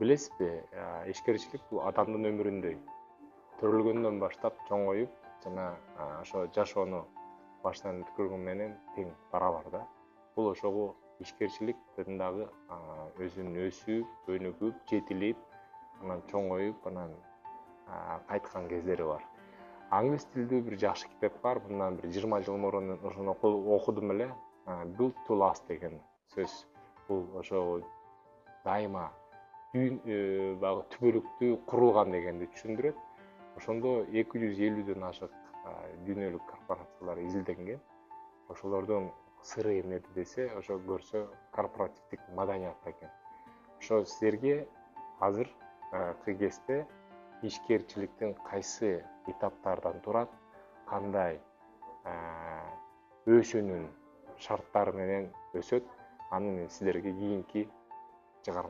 Білесізбі, ишкерчилик бул адамдын өмүрүндөй. Төрөлгөндөн баштап чоңоюп, жана ошо жашоону башынан өткөргөн менен тең барабар да. Бул ошого ишкерчилик дагы өзүн өсүп, өнүгүп, жетилип, анан чоңоюп, анан кайткан кездери бар. Англис тилдүү бир жакшы китеп бар, мындан бир 20 жыл мурун ошону окудум эле. Built to last деген сөз. Бул ошо дайыма баягы түбөлүктүү курулган дегенди түшүндүрөт. Ошондо 250дөн ашык дүйнөлүк корпорациялар изилденген. Ошолордун сыры эмнеде десе, ошо көрсө корпоративдик маданият экен. Ошо силерге азыркы кезде ишкерчиликтин кайсы этаптардан турат, кандай өсүүнүн шарттары менен өсөт, аны мен силерге кийинки чыгарма